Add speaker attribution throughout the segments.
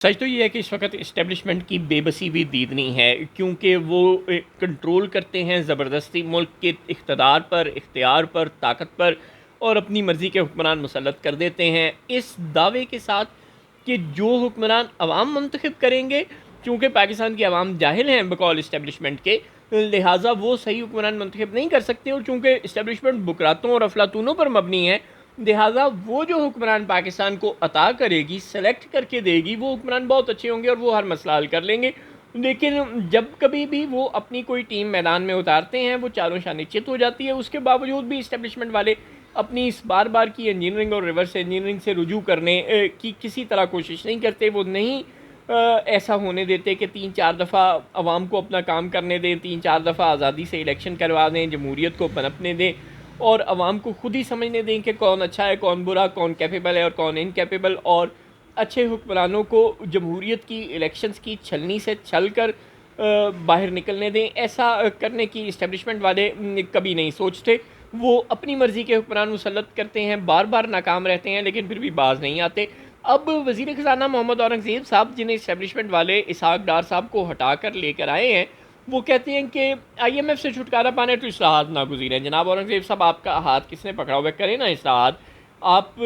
Speaker 1: سچ تو یہ ہے کہ اس وقت اسٹیبلشمنٹ کی بے بسی بھی دیدنی ہے، کیونکہ وہ کنٹرول کرتے ہیں زبردستی ملک کے اقتدار پر، اختیار پر، طاقت پر، اور اپنی مرضی کے حکمران مسلط کر دیتے ہیں اس دعوے کے ساتھ کہ جو حکمران عوام منتخب کریں گے، چونکہ پاکستان کی عوام جاہل ہیں بقول اسٹیبلشمنٹ کے، لہٰذا وہ صحیح حکمران منتخب نہیں کر سکتے، اور چونکہ اسٹیبلشمنٹ بکراتوں اور افلاطونوں پر مبنی ہے، لہٰذا وہ جو حکمران پاکستان کو عطا کرے گی، سلیکٹ کر کے دے گی، وہ حکمران بہت اچھے ہوں گے اور وہ ہر مسئلہ حل کر لیں گے۔ لیکن جب کبھی بھی وہ اپنی کوئی ٹیم میدان میں اتارتے ہیں، وہ چاروں شانے چت ہو جاتی ہے، اس کے باوجود بھی اسٹیبلشمنٹ والے اپنی اس بار بار کی انجینئرنگ اور ریورس انجینئرنگ سے رجوع کرنے کی کسی طرح کوشش نہیں کرتے۔ وہ نہیں ایسا ہونے دیتے کہ 3-4 دفعہ عوام کو اپنا کام کرنے دیں، 3-4 دفعہ آزادی سے الیکشن کروا دیں، جمہوریت کو پنپنے دیں، اور عوام کو خود ہی سمجھنے دیں کہ کون اچھا ہے، کون برا، کون کیپیبل ہے اور کون انکیپیبل، اور اچھے حکمرانوں کو جمہوریت کی الیکشنز کی چھلنی سے چھل کر باہر نکلنے دیں۔ ایسا کرنے کی اسٹیبلشمنٹ والے کبھی نہیں سوچتے۔ وہ اپنی مرضی کے حکمران مسلط کرتے ہیں، بار بار ناکام رہتے ہیں، لیکن پھر بھی باز نہیں آتے۔ اب وزیر خزانہ محمد اورنگزیب صاحب، جنہیں اسٹیبلشمنٹ والے اسحاق ڈار صاحب کو ہٹا کر لے کر آئے ہیں، وہ کہتے ہیں کہ آئی ایم ایف سے چھٹکارا پانا تو اصلاحات ناگزیر ہیں۔ جناب اورنگزیب صاحب، آپ کا ہاتھ کس نے پکڑا ہوا ہے؟ کریں نا اصلاحات۔ آپ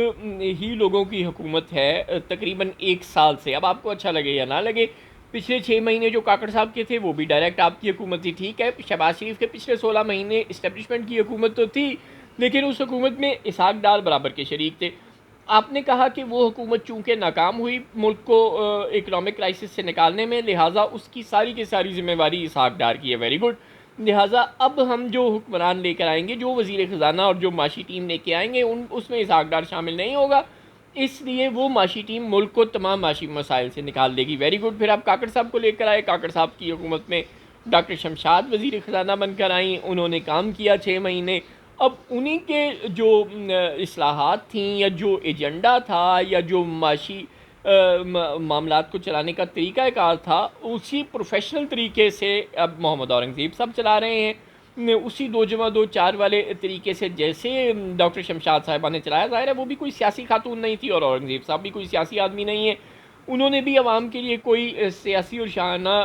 Speaker 1: ہی لوگوں کی حکومت ہے تقریباً 1 سال سے، اب آپ کو اچھا لگے یا نہ لگے۔ پچھلے 6 مہینے جو کاکڑ صاحب کے تھے وہ بھی ڈائریکٹ آپ کی حکومت تھی، ٹھیک ہے۔ شہباز شریف کے پچھلے 16 مہینے اسٹیبلشمنٹ کی حکومت تو تھی، لیکن اس حکومت میں اسحاق ڈار برابر کے شریک تھے۔ آپ نے کہا کہ وہ حکومت چونکہ ناکام ہوئی ملک کو اکنامک کرائسس سے نکالنے میں، لہٰذا اس کی ساری کی ساری ذمہ واری اسحاق ڈار کی ہے، ویری گڈ۔ لہٰذا اب ہم جو حکمران لے کر آئیں گے، جو وزیر خزانہ اور جو معاشی ٹیم لے کے آئیں گے، اس میں اسحاق ڈار شامل نہیں ہوگا، اس لیے وہ معاشی ٹیم ملک کو تمام معاشی مسائل سے نکال دے گی، ویری گڈ۔ پھر آپ کاکڑ صاحب کو لے کر آئے، کاکڑ صاحب کی حکومت میں ڈاکٹر شمشاد وزیر خزانہ بن کر آئیں، انہوں نے کام کیا 6 مہینے۔ اب انہی کے جو اصلاحات تھیں، یا جو ایجنڈا تھا، یا جو معاشی معاملات کو چلانے کا طریقہ کار تھا، اسی پروفیشنل طریقے سے اب محمد اورنگزیب صاحب چلا رہے ہیں، اسی 2+2=4 والے طریقے سے جیسے ڈاکٹر شمشاد صاحبہ نے چلایا۔ ظاہر ہے وہ بھی کوئی سیاسی خاتون نہیں تھی، اور اورنگزیب صاحب بھی کوئی سیاسی آدمی نہیں ہے، انہوں نے بھی عوام کے لیے کوئی سیاسی اور شاہانہ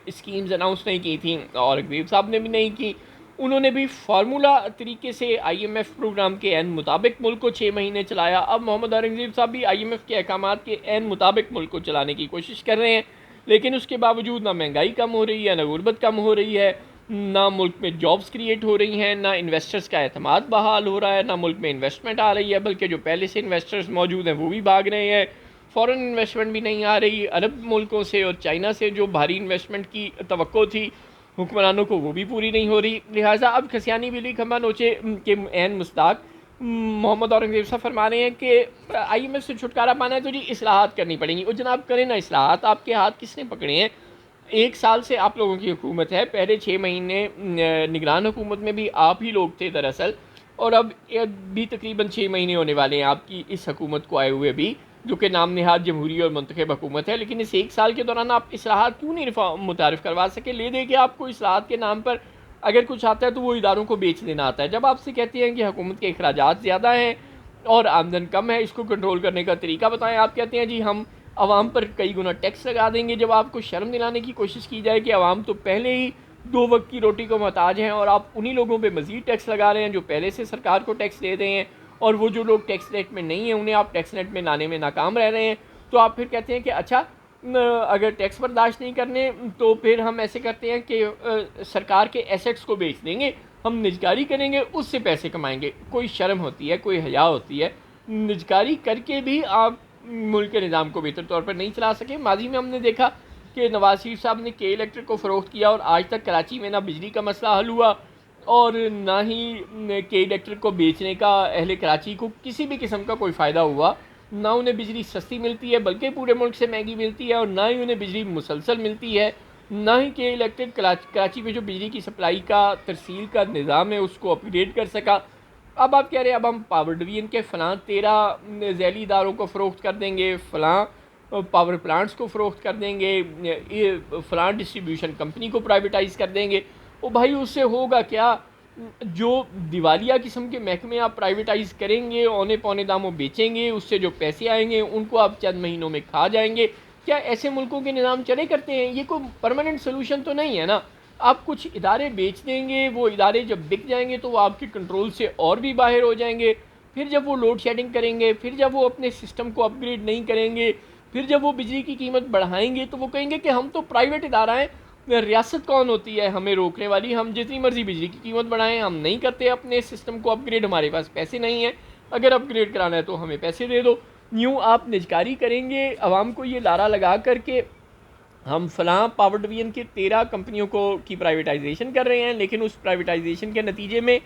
Speaker 1: اسکیمز اناؤنس نہیں کی تھیں، اورنگزیب صاحب نے بھی نہیں کی۔ انہوں نے بھی فارمولا طریقے سے آئی ایم ایف پروگرام کے عین مطابق ملک کو 6 مہینے چلایا۔ اب محمد اورنگزیب صاحب بھی آئی ایم ایف کے احکامات کے عین مطابق ملک کو چلانے کی کوشش کر رہے ہیں، لیکن اس کے باوجود نہ مہنگائی کم ہو رہی ہے، نہ غربت کم ہو رہی ہے، نہ ملک میں جابز کریٹ ہو رہی ہیں، نہ انویسٹرز کا اعتماد بحال ہو رہا ہے، نہ ملک میں انویسٹمنٹ آ رہی ہے، بلکہ جو پہلے سے انویسٹرز موجود ہیں وہ بھی بھاگ رہے ہیں، فورن انویسٹمنٹ بھی نہیں آ رہی، عرب ملکوں سے اور چائنا سے جو بھاری انویسٹمنٹ کی توقع تھی حکمرانوں کو وہ بھی پوری نہیں ہو رہی۔ لہٰذا اب کھسیانی بلی کھمبا نوچے کے عین مصداق محمد اورنگزیب صاحب فرما رہے ہیں کہ آئی ایم ایف سے چھٹکارا پانا ہے تو جی اصلاحات کرنی پڑیں گی۔ اور جناب کریں نا اصلاحات، آپ کے ہاتھ کس نے پکڑے ہیں؟ 1 سال سے آپ لوگوں کی حکومت ہے، پہلے 6 مہینے نگران حکومت میں بھی آپ ہی لوگ تھے دراصل، اور اب بھی تقریباً 6 مہینے ہونے والے ہیں آپ کی اس حکومت کو آئے ہوئے بھی، جو کہ نام نہاد جمہوری اور منتخب حکومت ہے، لیکن اس 1 سال کے دوران آپ اصلاحات کیوں نہیں متعارف کروا سکے؟ لے دے کے آپ کو اصلاحات کے نام پر اگر کچھ آتا ہے تو وہ اداروں کو بیچ دینا آتا ہے۔ جب آپ سے کہتے ہیں کہ حکومت کے اخراجات زیادہ ہیں اور آمدن کم ہے، اس کو کنٹرول کرنے کا طریقہ بتائیں، آپ کہتے ہیں جی ہم عوام پر کئی گنا ٹیکس لگا دیں گے۔ جب آپ کو شرم دلانے کی کوشش کی جائے کہ عوام تو پہلے ہی 2 وقت کی روٹی کو محتاج ہیں، اور آپ انہی لوگوں پہ مزید ٹیکس لگا رہے ہیں جو پہلے سے سرکار کو ٹیکس دے رہے ہیں، اور وہ جو لوگ ٹیکس نیٹ میں نہیں ہیں انہیں آپ ٹیکس نیٹ میں لانے میں ناکام رہ رہے ہیں، تو آپ پھر کہتے ہیں کہ اچھا اگر ٹیکس برداشت نہیں کرنے تو پھر ہم ایسے کرتے ہیں کہ سرکار کے ایسٹس کو بیچ دیں گے، ہم نجکاری کریں گے، اس سے پیسے کمائیں گے۔ کوئی شرم ہوتی ہے، کوئی حیا ہوتی ہے؟ نجکاری کر کے بھی آپ ملک کے نظام کو بہتر طور پر نہیں چلا سکے۔ ماضی میں ہم نے دیکھا کہ نواز شریف صاحب نے کے الیکٹرک کو فروخت کیا، اور آج تک کراچی میں نہ بجلی کا مسئلہ حل ہوا، اور نہ ہی کے الیکٹرک کو بیچنے کا اہل کراچی کو کسی بھی قسم کا کوئی فائدہ ہوا، نہ انہیں بجلی سستی ملتی ہے بلکہ پورے ملک سے مہنگی ملتی ہے، اور نہ ہی انہیں بجلی مسلسل ملتی ہے، نہ ہی کے الیکٹرک کراچی میں جو بجلی کی سپلائی کا ترسیل کا نظام ہے اس کو اپ گریڈ کر سکا۔ اب آپ کہہ رہے ہیں اب ہم پاور ڈویژن کے فلاں 13 ذیلی اداروں کو فروخت کر دیں گے، فلاں پاور پلانٹس کو فروخت کر دیں گے، فلاں ڈسٹریبیوشن کمپنی کو پرائیویٹائز کر دیں گے۔ او بھائی اس سے ہوگا کیا؟ جو دیوالیہ قسم کے محکمے آپ پرائیویٹائز کریں گے، اونے پونے داموں بیچیں گے، اس سے جو پیسے آئیں گے ان کو آپ چند مہینوں میں کھا جائیں گے، کیا ایسے ملکوں کے نظام چلے کرتے ہیں؟ یہ کوئی پرماننٹ سلوشن تو نہیں ہے نا. آپ کچھ ادارے بیچ دیں گے، وہ ادارے جب بک جائیں گے تو وہ آپ کے کنٹرول سے اور بھی باہر ہو جائیں گے. پھر جب وہ لوڈ شیڈنگ کریں گے، پھر جب وہ اپنے سسٹم کو اپ گریڈ نہیں کریں گے، پھر جب وہ بجلی کی قیمت بڑھائیں گے تو وہ کہیں گے کہ ہم تو پرائیویٹ ادارہ ہیں، ریاست کون ہوتی ہے ہمیں روکنے والی، ہم جتنی مرضی بجلی کی قیمت بڑھائیں، ہم نہیں کرتے اپنے سسٹم کو اپ گریڈ، ہمارے پاس پیسے نہیں ہیں، اگر اپ گریڈ کرانا ہے تو ہمیں پیسے دے دو. یوں آپ نجکاری کریں گے عوام کو یہ لارا لگا کر کے ہم فلاں پاور ڈویژن کے 13 کمپنیوں کی پرائیویٹائزیشن کر رہے ہیں، لیکن اس پرائیویٹائزیشن کے نتیجے میں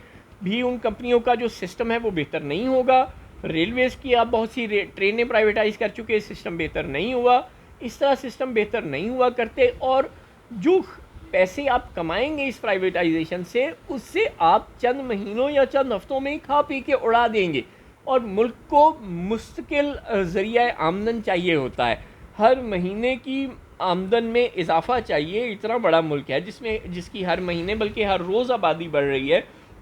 Speaker 1: بھی ان کمپنیوں کا جو سسٹم ہے وہ بہتر نہیں ہوگا. ریلویز کی آپ بہت سی ٹرینیں پرائیویٹائز کر چکے، سسٹم بہتر نہیں ہوا. اس طرح سسٹم بہتر نہیں ہوا کرتے، اور جو پیسے آپ کمائیں گے اس پرائیویٹائزیشن سے، اس سے آپ چند مہینوں یا چند ہفتوں میں ہی کھا پی کے اڑا دیں گے. اور ملک کو مستقل ذریعہ آمدن چاہیے ہوتا ہے، ہر مہینے کی آمدن میں اضافہ چاہیے. اتنا بڑا ملک ہے جس کی ہر مہینے بلکہ ہر روز آبادی بڑھ رہی ہے،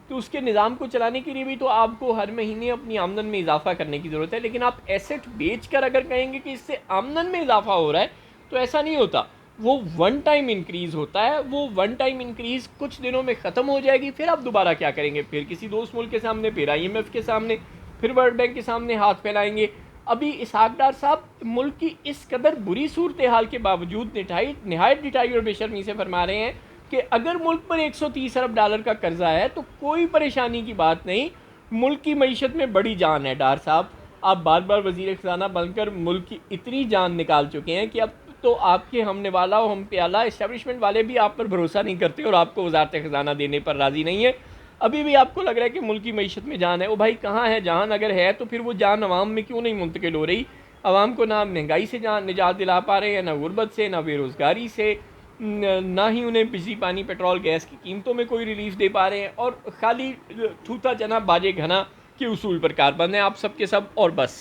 Speaker 1: تو اس کے نظام کو چلانے کے لیے بھی تو آپ کو ہر مہینے اپنی آمدن میں اضافہ کرنے کی ضرورت ہے. لیکن آپ ایسٹ بیچ کر اگر کہیں گے کہ اس سے آمدن میں اضافہ ہو رہا ہے تو ایسا نہیں ہوتا. وہ ون ٹائم انکریز ہوتا ہے، وہ ون ٹائم انکریز کچھ دنوں میں ختم ہو جائے گی. پھر آپ دوبارہ کیا کریں گے؟ پھر کسی دوست ملک کے سامنے، پھر IMF کے سامنے، پھر ورلڈ بینک کے سامنے ہاتھ پھیلائیں گے. ابھی اسحاق ڈار صاحب ملک کی اس قدر بری صورتحال کے باوجود نہایت ڈٹائی اور بے شرمی سے فرما رہے ہیں کہ اگر ملک پر $130 ارب کا قرضہ ہے تو کوئی پریشانی کی بات نہیں، ملک کی معیشت میں بڑی جان ہے. ڈار صاحب آپ بار بار وزیر خزانہ بن کر ملک کی اتنی جان نکال چکے ہیں کہ اب تو آپ کے ہم نوالا و ہم پیالہ اسٹیبلشمنٹ والے بھی آپ پر بھروسہ نہیں کرتے اور آپ کو وزارت خزانہ دینے پر راضی نہیں ہے. ابھی بھی آپ کو لگ رہا ہے کہ ملک کی معیشت میں جان ہے. وہ بھائی کہاں ہے جان؟ اگر ہے تو پھر وہ جان عوام میں کیوں نہیں منتقل ہو رہی؟ عوام کو نہ مہنگائی سے نجات دلا پا رہے ہیں، نہ غربت سے، نہ بے روزگاری سے، نہ ہی انہیں بجلی پانی پیٹرول گیس کی قیمتوں میں کوئی ریلیف دے پا رہے ہیں، اور خالی تھوتا چنا باجے گھنا کے اصول پر کاربند ہیں آپ سب کے سب. اور بس